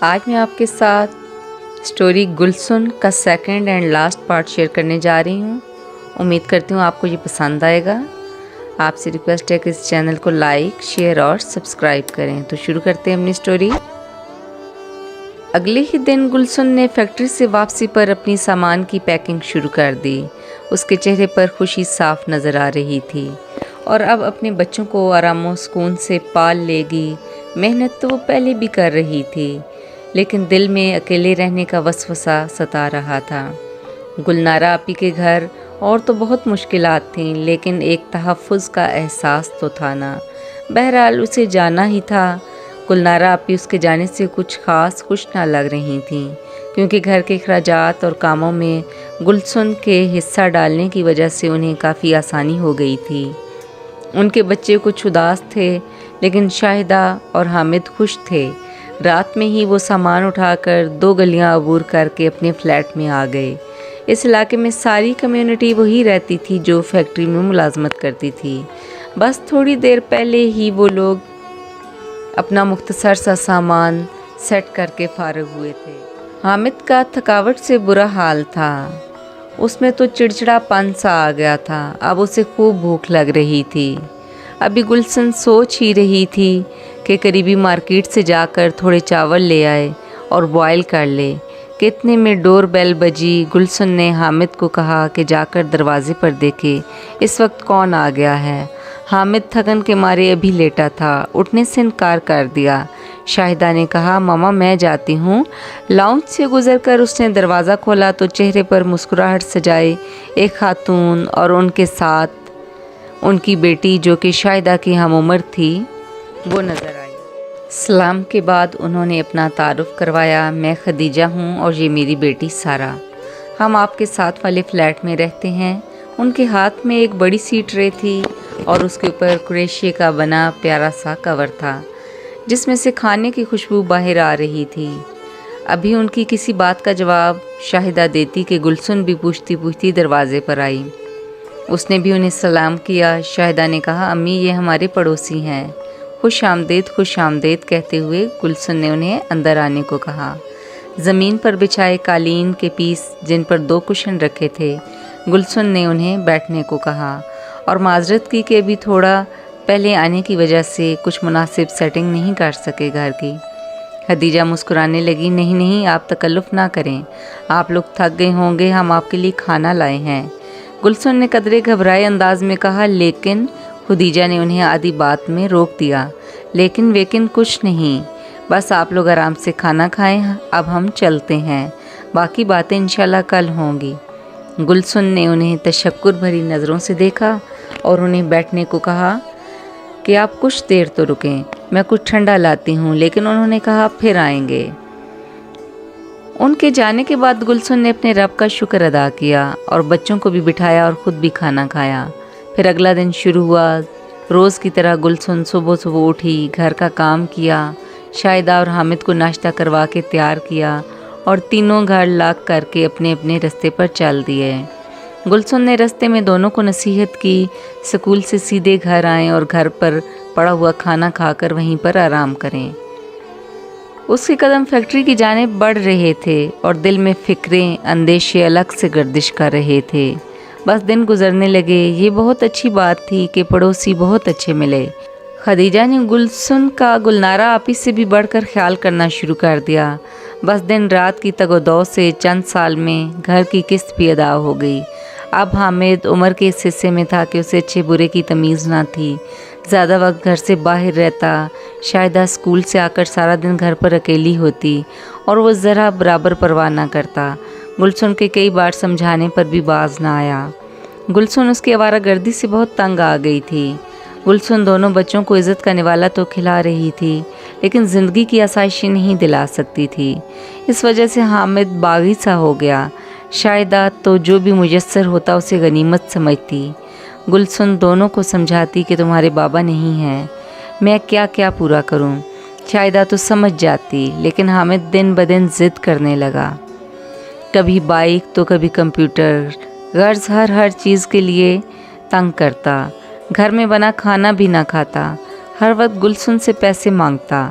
آج میں آپ کے ساتھ اسٹوری گلسن کا second and last part share کرنے جا رہی ہوں۔ امید کرتی ہوں آپ کو یہ پسند آئے گا۔ آپ سے ریکویسٹ ہے کہ اس چینل کو لائک، شیئر اور سبسکرائب کریں۔ تو شروع کرتے ہیں اپنی اسٹوری۔ اگلے ہی دن گلسن نے فیکٹری سے واپسی پر اپنی سامان کی پیکنگ شروع کر دی۔ اس کے چہرے پر خوشی صاف نظر آ رہی تھی اور اب اپنے بچوں کو آرام و سکون سے پال لے گی۔ محنت تو وہ پہلے بھی کر رہی تھی، لیکن دل میں اکیلے رہنے کا وسوسہ ستا رہا تھا۔ گلنارا آپی کے گھر اور تو بہت مشکلات تھیں، لیکن ایک تحفظ کا احساس تو تھا نا۔ بہرحال اسے جانا ہی تھا۔ گلنارا آپی اس کے جانے سے کچھ خاص خوش نہ لگ رہی تھیں، کیونکہ گھر کے اخراجات اور کاموں میں گلسن کے حصہ ڈالنے کی وجہ سے انہیں کافی آسانی ہو گئی تھی۔ ان کے بچے کچھ اداس تھے، لیکن شاہدہ اور حامد خوش تھے۔ رات میں ہی وہ سامان اٹھا کر 2 گلیاں عبور کر کے اپنے فلیٹ میں آ گئے۔ اس علاقے میں ساری کمیونٹی وہی رہتی تھی جو فیکٹری میں ملازمت کرتی تھی۔ بس تھوڑی دیر پہلے ہی وہ لوگ اپنا مختصر سا سامان سیٹ کر کے فارغ ہوئے تھے۔ حامد کا تھکاوٹ سے برا حال تھا۔ اس میں تو چڑچڑا پن سا آ گیا تھا۔ اب اسے خوب بھوک لگ رہی تھی۔ ابھی گلسن سوچ ہی رہی تھی کہ قریبی مارکیٹ سے جا کر تھوڑے چاول لے آئے اور بوائل کر لے کہ اتنے میں ڈور بیل بجی۔ گلسن نے حامد کو کہا کہ جا کر دروازے پر دیکھے اس وقت کون آ گیا ہے۔ حامد تھکن کے مارے ابھی لیٹا تھا، اٹھنے سے انکار کر دیا۔ شاہدہ نے کہا، ماما میں جاتی ہوں۔ لاؤنج سے گزر کر اس نے دروازہ کھولا تو چہرے پر مسکراہٹ سجائے ایک خاتون اور ان کے ساتھ ان کی بیٹی جو کہ شاہدہ کی ہم عمر تھی وہ نظر آئی۔ سلام کے بعد انہوں نے اپنا تعارف کروایا، میں خدیجہ ہوں اور یہ میری بیٹی سارا۔ ہم آپ کے ساتھ والے فلیٹ میں رہتے ہیں۔ ان کے ہاتھ میں ایک بڑی سی ٹرے تھی اور اس کے اوپر کریشے کا بنا پیارا سا کور تھا، جس میں سے کھانے کی خوشبو باہر آ رہی تھی۔ ابھی ان کی کسی بات کا جواب شاہدہ دیتی کہ گلسن بھی پوچھتی پوچھتی دروازے پر آئی۔ اس نے بھی انہیں سلام کیا۔ شاہدہ نے کہا، امی یہ ہمارے پڑوسی ہیں۔ خوش آمدید کہتے ہوئے گلسن نے انہیں اندر آنے کو کہا۔ زمین پر بچھائے قالین کے پیس جن پر 2 کشن رکھے تھے، گلسن نے انہیں بیٹھنے کو کہا اور معذرت کی کہ ابھی تھوڑا پہلے آنے کی وجہ سے کچھ مناسب سیٹنگ نہیں کر سکے گھر کی۔ خدیجہ مسکرانے لگی، نہیں آپ تکلف نہ کریں، آپ لوگ تھک گئے ہوں گے، ہم آپ کے لیے کھانا لائے ہیں۔ گلسن نے قدرے گھبرائے انداز میں کہا، لیکن خدیجہ نے انہیں آدھی بات میں روک دیا، لیکن کچھ نہیں، بس آپ لوگ آرام سے کھانا کھائیں، اب ہم چلتے ہیں، باقی باتیں انشاءاللہ کل ہوں گی۔ گلسن نے انہیں تشکر بھری نظروں سے دیکھا اور انہیں بیٹھنے کو کہا کہ آپ کچھ دیر تو رکیں، میں کچھ ٹھنڈا لاتی ہوں، لیکن انہوں نے کہا پھر آئیں گے۔ ان کے جانے کے بعد گلسن نے اپنے رب کا شکر ادا کیا اور بچوں کو بھی بٹھایا اور خود بھی کھانا کھایا۔ پھر اگلا دن شروع ہوا۔ روز کی طرح گلسن صبح اٹھی، گھر کا کام کیا، شاہدہ اور حامد کو ناشتہ کروا کے تیار کیا اور تینوں گھر لاک کر کے اپنے اپنے رستے پر چل دیے۔ گلسن نے رستے میں دونوں کو نصیحت کی، سکول سے سیدھے گھر آئیں اور گھر پر پڑا ہوا کھانا کھا کر وہیں پر آرام کریں۔ اس کے قدم فیکٹری کی جانب بڑھ رہے تھے اور دل میں فکریں، اندیشے الگ سے گردش کر رہے تھے۔ بس دن گزرنے لگے۔ یہ بہت اچھی بات تھی کہ پڑوسی بہت اچھے ملے۔ خدیجہ نے گلسن کا گلنارا آپی سے بھی بڑھ کر خیال کرنا شروع کر دیا۔ بس دن رات کی تگ و دو سے چند سال میں گھر کی قسط بھی ادا ہو گئی۔ اب حامد عمر کے اس حصے میں تھا کہ اسے اچھے برے کی تمیز نہ تھی، زیادہ وقت گھر سے باہر رہتا۔ شاہدہ اسکول سے آ کر سارا دن گھر پر اکیلی ہوتی اور وہ ذرا برابر پرواہ نہ کرتا۔ گلسن کے کئی بار سمجھانے پر بھی باز نہ آیا۔ گلسن اس کی آوارہ گردی سے بہت تنگ آ گئی تھی۔ گلسن دونوں بچوں کو عزت کا نوالا تو کھلا رہی تھی، لیکن زندگی کی آسائشیں نہیں دلا سکتی تھی۔ اس وجہ سے حامد باغی سا ہو گیا۔ شاہدہ تو جو بھی میسر ہوتا اسے غنیمت سمجھتی۔ گلسن دونوں کو سمجھاتی کہ تمہارے بابا نہیں ہیں، میں کیا کیا پورا کروں۔ شاہدہ تو سمجھ جاتی، لیکن حامد دن بدن ضد کرنے لگا۔ کبھی بائک تو کبھی کمپیوٹر، غرض ہر چیز کے لیے تنگ کرتا۔ گھر میں بنا کھانا بھی نہ کھاتا، ہر وقت گلسن سے پیسے مانگتا۔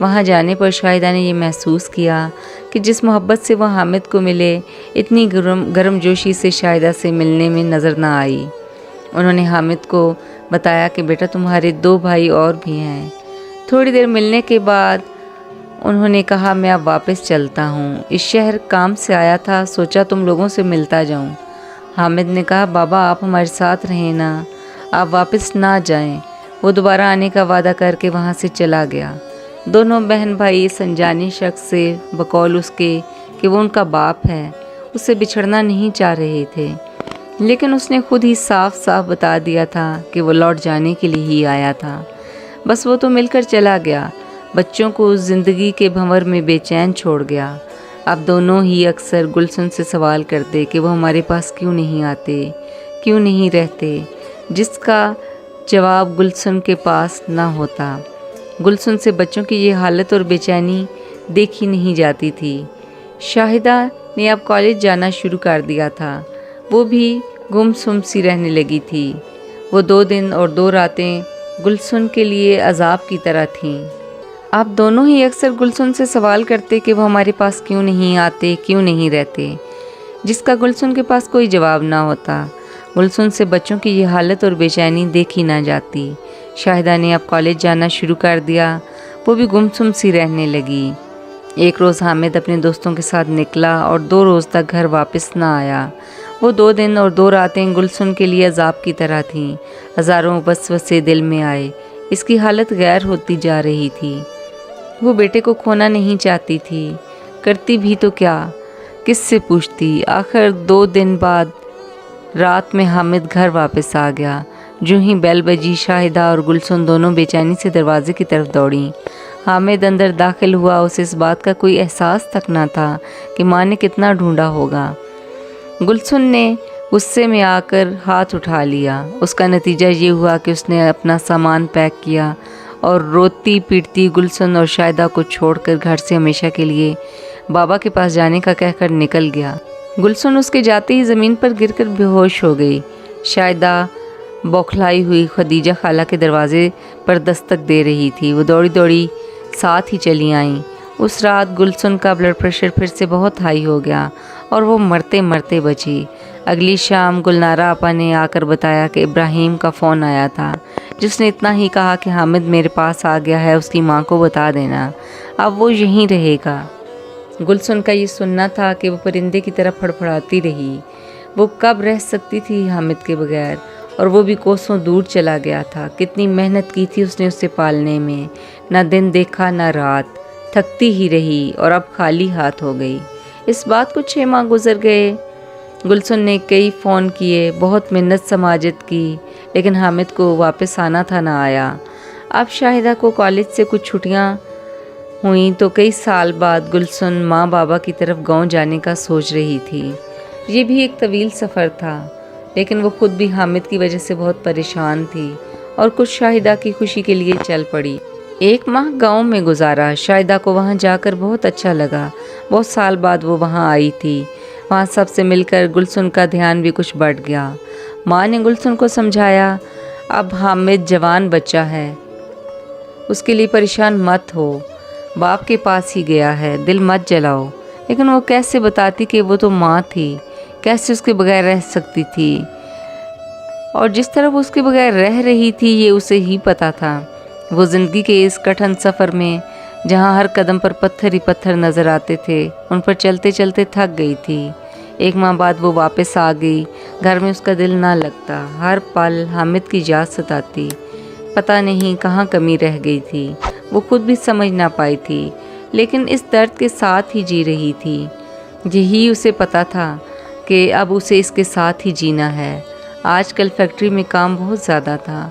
وہاں جانے پر شاہدہ نے یہ محسوس کیا کہ جس محبت سے وہ حامد کو ملے اتنی گرم جوشی سے شاہدہ سے ملنے میں نظر نہ آئی۔ انہوں نے حامد کو بتایا کہ بیٹا تمہارے 2 بھائی اور بھی ہیں۔ تھوڑی دیر ملنے کے بعد انہوں نے کہا میں اب واپس چلتا ہوں، اس شہر کام سے آیا تھا، سوچا تم لوگوں سے ملتا جاؤں۔ حامد نے کہا بابا آپ ہمارے ساتھ رہیں نا، آپ واپس نہ جائیں۔ وہ دوبارہ آنے کا وعدہ کر کے وہاں سے چلا گیا۔ دونوں بہن بھائی اس انجانی شخص سے بقول اس کے کہ وہ ان کا باپ ہے اس سے بچھڑنا نہیں چاہ رہے تھے، لیکن اس نے خود ہی صاف صاف بتا دیا تھا کہ وہ لوٹ جانے کے لیے ہی آیا تھا۔ بس وہ تو مل کر چلا گیا، بچوں کو زندگی کے بھنور میں بے چین چھوڑ گیا۔ اب دونوں ہی اکثر گلشن سے سوال کرتے کہ وہ ہمارے پاس کیوں نہیں آتے، کیوں نہیں رہتے، جس کا جواب گلشن کے پاس نہ ہوتا۔ گلشن سے بچوں کی یہ حالت اور بے چینی دیکھی نہیں جاتی تھی۔ شاہدہ نے اب کالج جانا شروع کر دیا تھا، وہ بھی گم سم سی رہنے لگی تھی۔ وہ 2 دن اور 2 راتیں گلشن کے لیے عذاب کی طرح تھیں۔ آپ دونوں ہی اکثر گلشن سے سوال کرتے کہ وہ ہمارے پاس کیوں نہیں آتے، کیوں نہیں رہتے، جس کا گلشن کے پاس کوئی جواب نہ ہوتا۔ گلشن سے بچوں کی یہ حالت اور بے چینی دیکھی نہ جاتی۔ شاہدہ نے اب کالج جانا شروع کر دیا، وہ بھی گم سم سی رہنے لگی۔ ایک روز حامد اپنے دوستوں کے ساتھ نکلا اور 2 روز تک گھر واپس نہ آیا۔ وہ 2 دن اور 2 راتیں گلشن کے لیے عذاب کی طرح تھیں۔ ہزاروں وسوسے دل میں آئے، اس کی حالت غیر ہوتی جا رہی تھی۔ وہ بیٹے کو کھونا نہیں چاہتی تھی، کرتی بھی تو کیا، کس سے پوچھتی۔ آخر 2 دن بعد رات میں حامد گھر واپس آ گیا۔ جو ہی بیل بجی، شاہدہ اور گلشن دونوں بے چینی سے دروازے کی طرف دوڑیں۔ حامد اندر داخل ہوا، اسے اس بات کا کوئی احساس تک نہ تھا کہ ماں نے کتنا ڈھونڈا ہوگا۔ گلشن نے غصے میں آ کر ہاتھ اٹھا لیا۔ اس کا نتیجہ یہ ہوا کہ اس نے اپنا سامان پیک کیا اور روتی پیٹتی گلشن اور شاہدہ کو چھوڑ کر گھر سے ہمیشہ کے لیے بابا کے پاس جانے کا کہہ کر نکل گیا۔ گلشن اس کے جاتے ہی زمین پر گر کر بے ہوش ہو گئی۔ شاہدہ بوکھلائی ہوئی خدیجہ خالہ کے دروازے پر دستک دے رہی تھی، وہ دوڑی دوڑی ساتھ ہی چلی آئیں۔ اس رات گلشن کا بلڈ پریشر پھر سے بہت ہائی ہو گیا اور وہ مرتے مرتے بچی۔ اگلی شام گلنارہ آپا نے آ کر بتایا کہ ابراہیم کا فون آیا تھا، جس نے اتنا ہی کہا کہ حامد میرے پاس آ گیا ہے، اس کی ماں کو بتا دینا، اب وہ یہیں رہے گا۔ گلشن کا یہ سننا تھا کہ وہ پرندے کی طرح پھڑپھڑاتی رہی۔ وہ کب رہ سکتی تھی حامد کے بغیر، اور وہ بھی کوسوں دور چلا گیا تھا۔ کتنی محنت کی تھی اس نے اسے پالنے میں، نہ دن دیکھا نہ رات، تھکتی ہی رہی اور اب خالی ہاتھ ہو گئی۔ اس بات کو 6 ماہ گزر گئے۔ گلشن نے کئی فون کیے، بہت منت سماجت کی، لیکن حامد کو واپس آنا تھا، نہ آیا۔ اب شاہدہ کو کالج سے کچھ چھٹیاں ہوئیں تو کئی سال بعد گلشن ماں بابا کی طرف گاؤں جانے کا سوچ رہی تھی۔ یہ بھی ایک طویل سفر تھا، لیکن وہ خود بھی حامد کی وجہ سے بہت پریشان تھی اور کچھ شاہدہ کی خوشی کے لیے چل پڑی۔ 1 ماہ گاؤں میں گزارا۔ شاہدہ کو وہاں جا کر بہت اچھا لگا۔ بہت سال بعد وہ وہاں آئی تھی۔ وہاں سب سے مل کر گلشن کا دھیان بھی کچھ بڑھ گیا۔ ماں نے گلشن کو سمجھایا، اب حامد جوان بچہ ہے، اس کے لیے پریشان مت ہو، باپ کے پاس ہی گیا ہے، دل مت جلاؤ۔ لیکن وہ کیسے بتاتی کہ وہ تو ماں تھی، کیسے اس کے بغیر رہ سکتی تھی، اور جس طرح وہ اس کے بغیر رہ رہی تھی یہ اسے ہی پتا تھا۔ وہ زندگی کے اس کٹھن سفر میں جہاں ہر قدم پر پتھر ہی پتھر نظر آتے تھے، ان پر چلتے چلتے تھک گئی تھی۔ 1 ماہ بعد وہ واپس آ گئی۔ گھر میں اس کا دل نہ لگتا، ہر پل حامد کی یاد ستاتی۔ پتہ نہیں کہاں کمی رہ گئی تھی، وہ خود بھی سمجھ نہ پائی تھی، لیکن اس درد کے ساتھ ہی جی رہی تھی۔ یہی اسے پتا تھا کہ اب اسے اس کے ساتھ ہی جینا ہے۔ آج کل فیکٹری میں کام بہت زیادہ تھا۔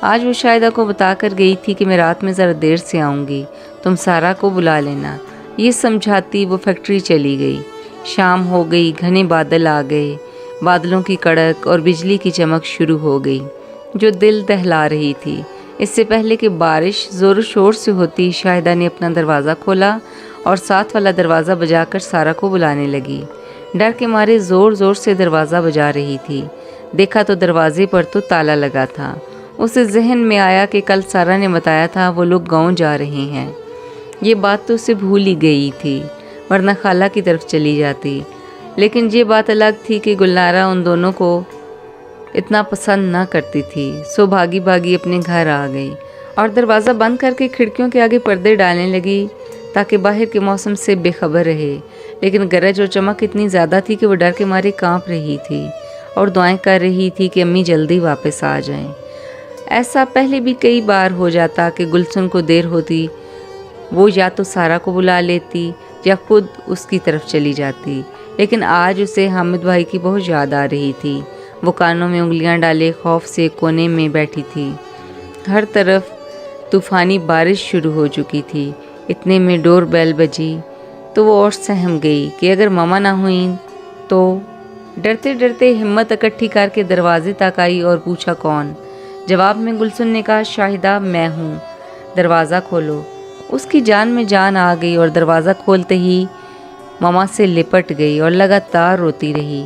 آج وہ شاہدہ کو بتا کر گئی تھی کہ میں رات میں ذرا دیر سے آؤں گی، تم سارا کو بلا لینا۔ یہ سمجھاتی وہ فیکٹری چلی گئی۔ شام ہو گئی، گھنے بادل آ گئے، بادلوں کی کڑک اور بجلی کی چمک شروع ہو گئی جو دل دہلا رہی تھی۔ اس سے پہلے کہ بارش زور و شور سے ہوتی، شاہدہ نے اپنا دروازہ کھولا اور ساتھ والا دروازہ بجا کر سارا کو بلانے لگی۔ ڈر کے مارے زور زور سے دروازہ بجا رہی تھی۔ دیکھا تو دروازے پر تو تالا لگا تھا۔ اسے ذہن میں آیا کہ کل سارا نے بتایا تھا وہ لوگ گاؤں جا رہے ہیں۔ یہ بات تو اسے بھول ہی گئی تھی، ورنہ خالہ کی طرف چلی جاتی۔ لیکن یہ بات الگ تھی کہ گلنارہ ان دونوں کو اتنا پسند نہ کرتی تھی، سو بھاگی بھاگی اپنے گھر آ گئی اور دروازہ بند کر کے کھڑکیوں کے آگے پردے ڈالنے لگی تاکہ باہر کے موسم سے بے خبر رہے۔ لیکن گرج اور چمک اتنی زیادہ تھی کہ وہ ڈر کے مارے کانپ رہی تھی اور دعائیں کر رہی تھی کہ امی جلدی واپس آ جائیں۔ ایسا پہلے بھی کئی بار ہو جاتا کہ گلشن کو دیر ہوتی، وہ یا تو سارا کو بلا لیتی یا خود اس کی طرف چلی جاتی، لیکن آج اسے حامد بھائی کی بہت یاد آ رہی تھی۔ وہ کانوں میں انگلیاں ڈالے خوف سے کونے میں بیٹھی تھی۔ ہر طرف طوفانی بارش شروع ہو چکی تھی۔ اتنے میں ڈور بیل بجی تو وہ اور سہم گئی کہ اگر ماما نہ ہوئیں تو۔ ڈرتے ڈرتے ہمت اکٹھی کر کے دروازے تک آئی اور پوچھا کون؟ جواب میں گلشن نے کہا شاہدہ میں ہوں، دروازہ کھولو۔ اس کی جان میں جان آ گئی اور دروازہ کھولتے ہی ماما سے لپٹ گئی اور لگاتار روتی رہی۔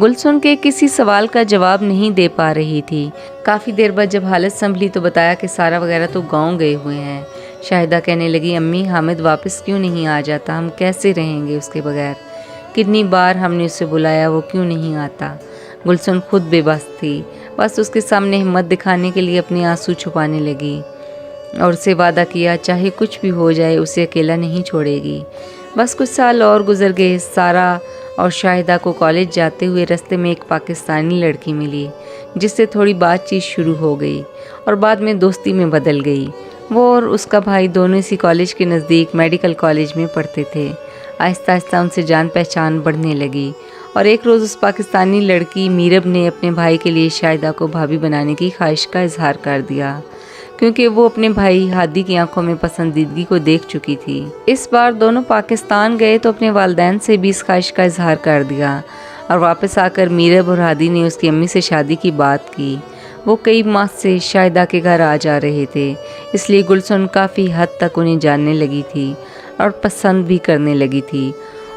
گلشن کے کسی سوال کا جواب نہیں دے پا رہی تھی۔ کافی دیر بعد جب حالت سنبھلی تو بتایا کہ سارا وغیرہ تو گاؤں گئے ہوئے ہیں۔ شاہدہ کہنے لگی امی حامد واپس کیوں نہیں آ جاتا، ہم کیسے رہیں گے اس کے بغیر؟ کتنی بار ہم نے اسے بلایا وہ کیوں نہیں آتا؟ گلشن خود بے بس تھی، بس اس کے سامنے ہمت دکھانے کے لیے اپنے آنسو چھپانے لگی اور اسے وعدہ کیا چاہے کچھ بھی ہو جائے اسے اکیلا نہیں چھوڑے گی۔ بس کچھ سال اور گزر گئے۔ سارا اور شاہدہ کو کالج جاتے ہوئے رستے میں ایک پاکستانی لڑکی ملی جس سے تھوڑی بات چیت شروع ہو گئی اور بعد میں دوستی میں بدل گئی۔ وہ اور اس کا بھائی دونوں اسی کالج کے نزدیک میڈیکل کالج میں پڑھتے تھے۔ آہستہ آہستہ ان سے جان پہچان بڑھنے لگی اور ایک روز اس پاکستانی لڑکی میرب نے اپنے بھائی کے لیے شاہدہ کو بھابھی بنانے کی خواہش کا اظہار کر دیا، کیونکہ وہ اپنے بھائی ہادی کی آنکھوں میں پسندیدگی کو دیکھ چکی تھی۔ اس بار دونوں پاکستان گئے تو اپنے والدین سے بھی اس خواہش کا اظہار کر دیا اور واپس آ کر میرب اور ہادی نے اس کی امی سے شادی کی بات کی۔ وہ کئی ماہ سے شاہدہ کے گھر آ جا رہے تھے، اس لیے گلشن کافی حد تک انہیں جاننے لگی تھی اور پسند بھی کرنے لگی تھی،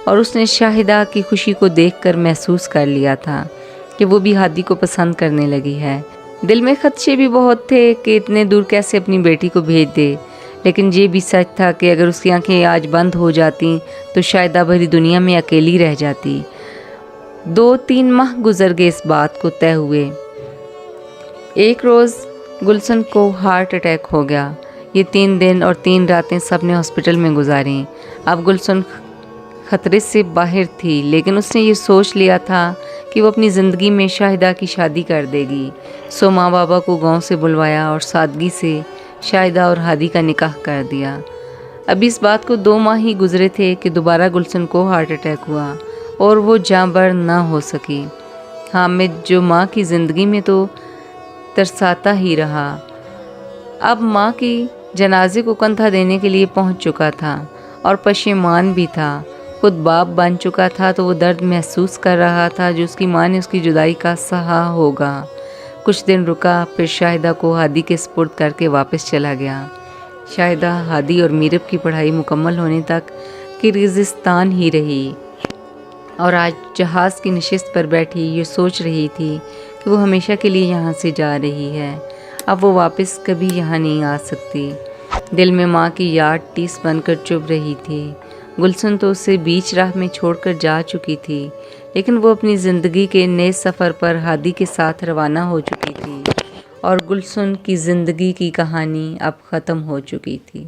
اور اس نے شاہدہ کی خوشی کو دیکھ کر محسوس کر لیا تھا کہ وہ بھی ہادی کو پسند کرنے لگی ہے۔ دل میں خدشے بھی بہت تھے کہ اتنے دور کیسے اپنی بیٹی کو بھیج دے، لیکن یہ بھی سچ تھا کہ اگر اس کی آنکھیں آج بند ہو جاتیں تو شاہدہ بھری دنیا میں اکیلی رہ جاتی۔ 2-3 ماہ گزر گئے اس بات کو طے ہوئے۔ ایک روز گلشن کو ہارٹ اٹیک ہو گیا۔ یہ 3 دن اور 3 راتیں سب نے ہاسپٹل میں گزاریں۔ اب گلشن خطرے سے باہر تھی، لیکن اس نے یہ سوچ لیا تھا کہ وہ اپنی زندگی میں شاہدہ کی شادی کر دے گی، سو ماں بابا کو گاؤں سے بلوایا اور سادگی سے شاہدہ اور ہادی کا نکاح کر دیا۔ اب اس بات کو 2 ماہ ہی گزرے تھے کہ دوبارہ گلشن کو ہارٹ اٹیک ہوا اور وہ جاں بر نہ ہو سکی۔ حامد جو ماں کی زندگی میں تو ترساتا ہی رہا، اب ماں کی جنازے کو کندھا دینے کے لیے پہنچ چکا تھا اور پشیمان بھی تھا۔ خود باپ بن چکا تھا تو وہ درد محسوس کر رہا تھا جو اس کی ماں نے اس کی جدائی کا سہا ہوگا۔ کچھ دن رکا، پھر شاہدہ کو ہادی کے سپرد کر کے واپس چلا گیا۔ شاہدہ ہادی اور میرب کی پڑھائی مکمل ہونے تک کرغزستان ہی رہی اور آج جہاز کی نشست پر بیٹھی یہ سوچ رہی تھی کہ وہ ہمیشہ کے لیے یہاں سے جا رہی ہے، اب وہ واپس کبھی یہاں نہیں آ سکتی۔ دل میں ماں کی یاد ٹیس بن کر چبھ رہی تھی۔ گلشن تو اسے بیچ راہ میں چھوڑ کر جا چکی تھی، لیکن وہ اپنی زندگی کے نئے سفر پر ہادی کے ساتھ روانہ ہو چکی تھی اور گلشن کی زندگی کی کہانی اب ختم ہو چکی تھی۔